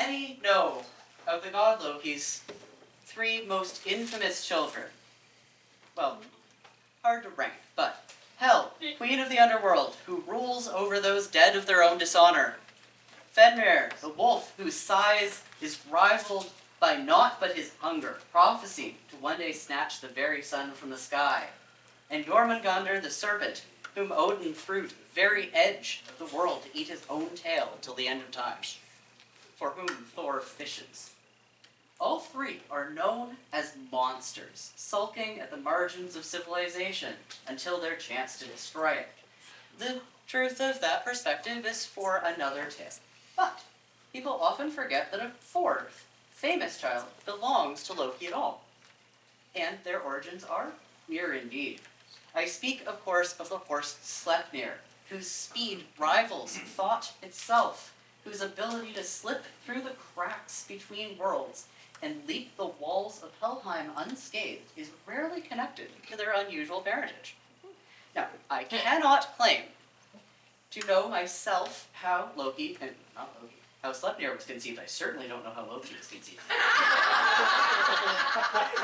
many know of the god Loki's 3 most infamous children? Well, hard to rank, but Hel, queen of the underworld, who rules over those dead of their own dishonor. Fenrir, the wolf, whose size is rivaled by naught but his hunger, prophesying to one day snatch the very sun from the sky. And Jormungandr, the serpent, whom Odin threw to the very edge of the world to eat his own tail until the end of time, for whom Thor fishes. All 3 are known as monsters, sulking at the margins of civilization until their chance to destroy it. The truth of that perspective is for another tale. But people often forget that a 4th famous child belongs to Loki at all. And their origins are near indeed. I speak, of course, of the horse Sleipnir, whose speed rivals thought itself, whose ability to slip through the cracks between worlds and leap the walls of Helheim unscathed is rarely connected to their unusual parentage. Now, I cannot claim to know myself how how Sleipnir was conceived. I certainly don't know how Loki was conceived. For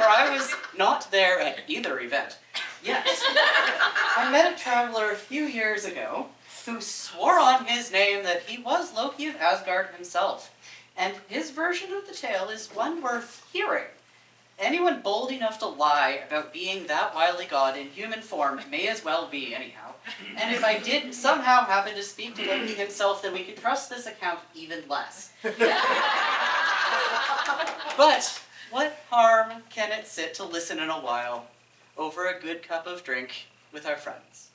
I was not there at either event. Yet, I met a traveler a few years ago who swore on his name that he was Loki of Asgard himself, and his version of the tale is one worth hearing. Anyone bold enough to lie about being that wily god in human form may as well be, anyhow. And if I did somehow happen to speak to Loki himself, then we could trust this account even less. But what harm can it sit to listen in a while, over a good cup of drink with our friends?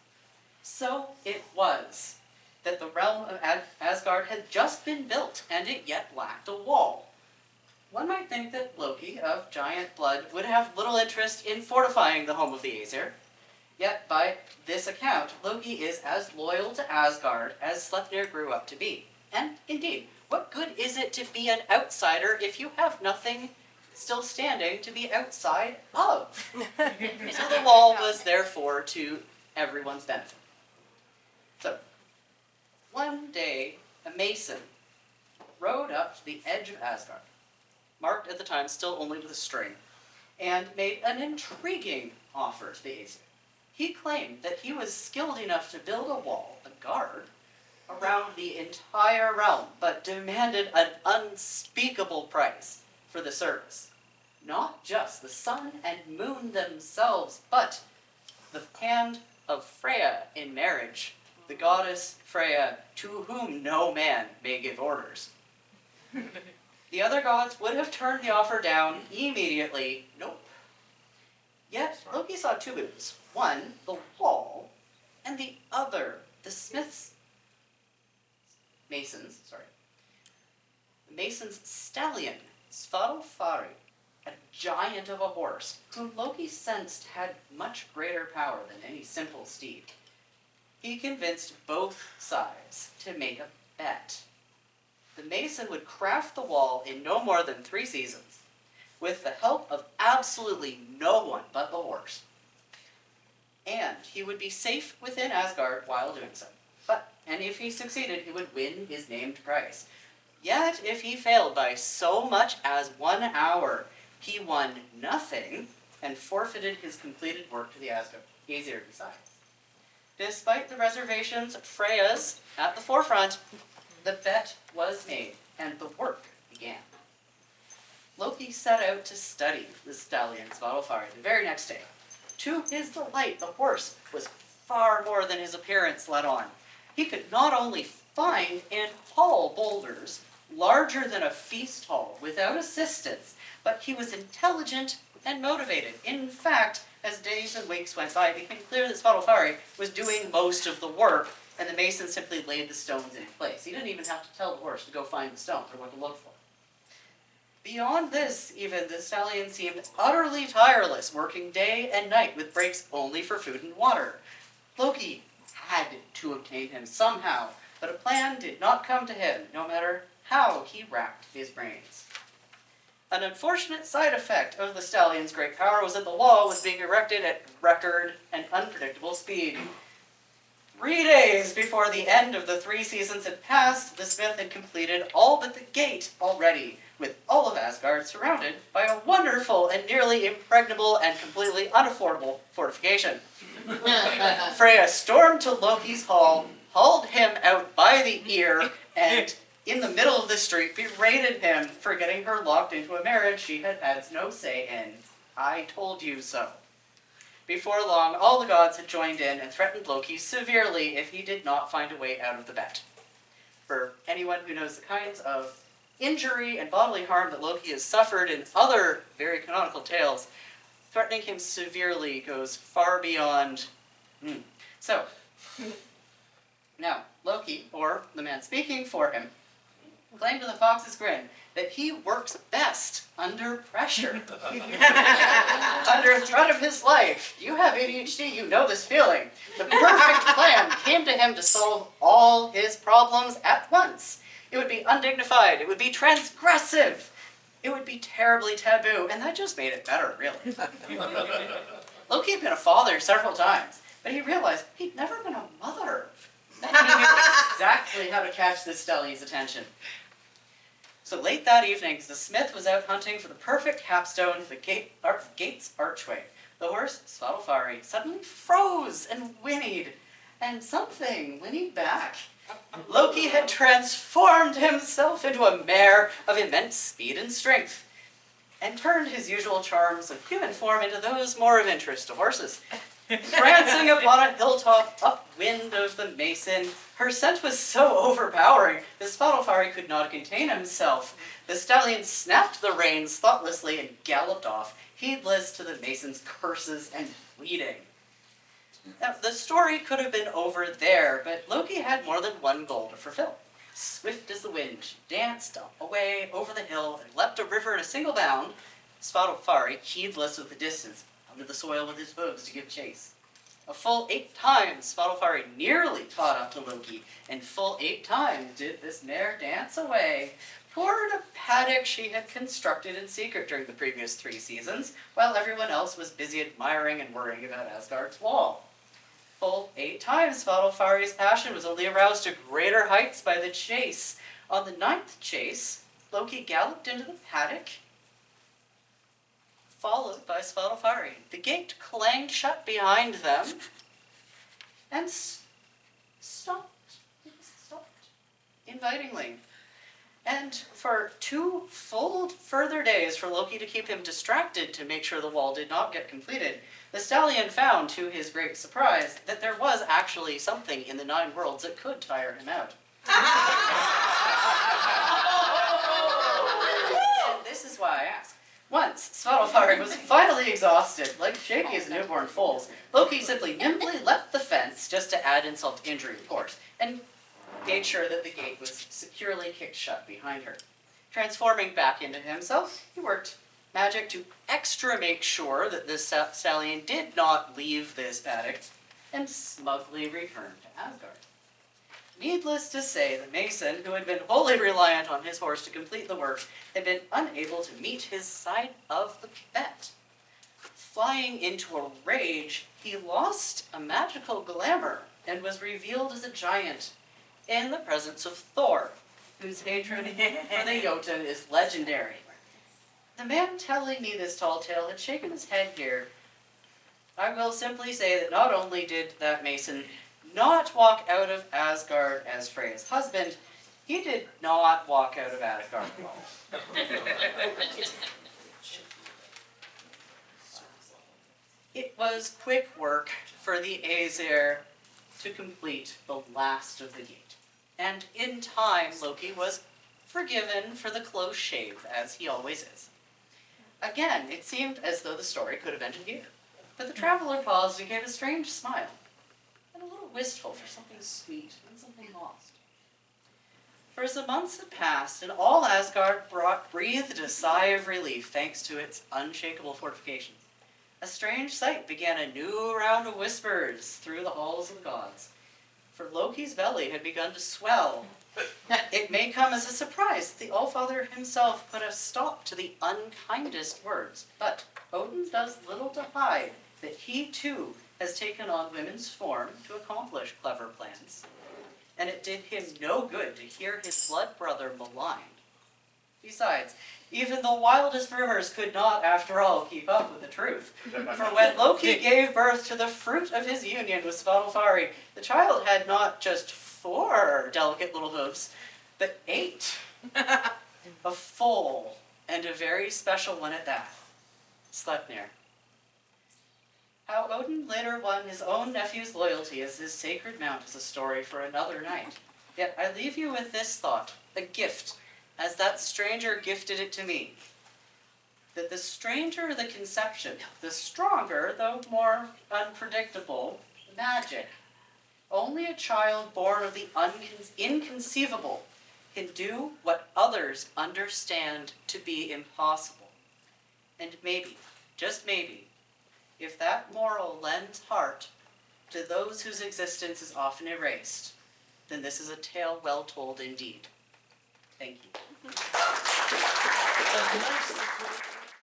So it was that the realm of Asgard had just been built, and it yet lacked a wall. One might think that Loki, of giant blood, would have little interest in fortifying the home of the Aesir. Yet, by this account, Loki is as loyal to Asgard as Sleipnir grew up to be. And, indeed, what good is it to be an outsider if you have nothing still standing to be outside of? So the wall was, therefore, to everyone's benefit. So, one day, a mason rode up to the edge of Asgard, marked at the time still only with a string, and made an intriguing offer to the Aesir. He claimed that he was skilled enough to build a wall, a guard, around the entire realm, but demanded an unspeakable price for the service. Not just the sun and moon themselves, but the hand of Freya in marriage, the goddess Freya, to whom no man may give orders. The other gods would have turned the offer down immediately. Nope. Yet, Loki saw 2 boons. One, the wall, and the other, the mason's stallion, Svadilfari, a giant of a horse, whom Loki sensed had much greater power than any simple steed. He convinced both sides to make a bet. The mason would craft the wall in no more than 3 seasons, with the help of absolutely no one but the horse. And he would be safe within Asgard while doing so. And if he succeeded, he would win his named price. Yet, if he failed by so much as 1 hour, he won nothing and forfeited his completed work to the Aesir besides. Despite the reservations, Freya's at the forefront, the bet was made, and the work began. Loki set out to study the stallion Svadilfari the very next day. To his delight, the horse was far more than his appearance let on. He could not only find and haul boulders larger than a feast hall without assistance, but he was intelligent and motivated. In fact, as days and weeks went by, it became clear that Svadilfari was doing most of the work, and the mason simply laid the stones in place. He didn't even have to tell the horse to go find the stones or what to look for. Beyond this, even, the stallion seemed utterly tireless, working day and night with breaks only for food and water. Loki had to obtain him somehow, but a plan did not come to him, no matter how he racked his brains. An unfortunate side effect of the stallion's great power was that the wall was being erected at record and unpredictable speed. 3 days before the end of the 3 seasons had passed, the smith had completed all but the gate already, with all of Asgard surrounded by a wonderful and nearly impregnable and completely unaffordable fortification. Freya stormed to Loki's hall, hauled him out by the ear, and in the middle of the street berated him for getting her locked into a marriage she had had no say in. I told you so. Before long, all the gods had joined in and threatened Loki severely if he did not find a way out of the bet. For anyone who knows the kinds of injury and bodily harm that Loki has suffered in other very canonical tales, threatening him severely goes far beyond... So, now, Loki, or the man speaking for him, claimed to the Fox's Grin that he works best under pressure. Under threat of his life. You have ADHD, you know this feeling. The perfect plan came to him to solve all his problems at once. It would be undignified, it would be transgressive, it would be terribly taboo, and that just made it better, really. Loki had been a father several times, but he realized he'd never been a mother. He knew exactly how to catch this stallion's attention. So late that evening, as the smith was out hunting for the perfect capstone to the gate's archway, the horse, Svadilfari, suddenly froze and whinnied, and something whinnied back. Loki had transformed himself into a mare of immense speed and strength, and turned his usual charms of human form into those more of interest to horses. Prancing upon a hilltop upwind of the Mason, her scent was so overpowering that Svadilfari could not contain himself. The stallion snapped the reins thoughtlessly and galloped off, heedless to the Mason's curses and pleading. Now, the story could have been over there, but Loki had more than one goal to fulfill. Swift as the wind, she danced away over the hill and leapt a river in a single bound, Svadilfari, heedless of the distance, under the soil with his hooves to give chase. A full 8 times Svadilfari nearly caught up to Loki, and full 8 times did this mare dance away, toward a paddock she had constructed in secret during the previous 3 seasons, while everyone else was busy admiring and worrying about Asgard's wall. Full 8 times Svadilfari's passion was only aroused to greater heights by the chase. On the 9th chase, Loki galloped into the paddock, followed by Svadilfari. The gate clanged shut behind them, and stopped, invitingly. And for 2 full further days for Loki to keep him distracted to make sure the wall did not get completed, the stallion found, to his great surprise, that there was actually something in the 9 worlds that could tire him out. And this is why I ask. Once, Svadilfari was finally exhausted, like shaky as newborn foals. Loki simply nimbly leapt the fence, just to add insult to injury, of course, and made sure that the gate was securely kicked shut behind her. Transforming back into himself, he worked magic to extra make sure that this stallion did not leave this paddock and smugly return to Asgard. Needless to say, the Mason, who had been wholly reliant on his horse to complete the work, had been unable to meet his side of the bet. Flying into a rage, he lost a magical glamour and was revealed as a giant in the presence of Thor, whose hatred for the Jotun is legendary. The man telling me this tall tale had shaken his head here. I will simply say that not only did that Mason not walk out of Asgard as Freya's husband, he did not walk out of Asgard at all. It was quick work for the Aesir to complete the last of the gate, and in time Loki was forgiven for the close shave, as he always is. Again, it seemed as though the story could have ended here, but the traveler paused and gave a strange smile, and a little wistful for something sweet and something lost. For as the months had passed, and all Asgard breathed a sigh of relief thanks to its unshakable fortifications, a strange sight began a new round of whispers through the halls of the gods. For Loki's belly had begun to swell. It may come as a surprise that the Allfather himself put a stop to the unkindest words, but Odin does little to hide that he too has taken on women's form to accomplish clever plans, and it did him no good to hear his blood brother maligned. Besides, even the wildest rumors could not, after all, keep up with the truth. For when Loki gave birth to the fruit of his union with Svadilfari, the child had not just 4 delicate little hooves, but 8. A full and a very special one at that. Sleipnir. How Odin later won his own nephew's loyalty as his sacred mount is a story for another night. Yet I leave you with this thought, a gift, as that stranger gifted it to me. That the stranger the conception, the stronger, though more unpredictable, magic. Only a child born of the inconceivable can do what others understand to be impossible. And maybe, just maybe, if that moral lends heart to those whose existence is often erased, then this is a tale well told indeed. Thank you.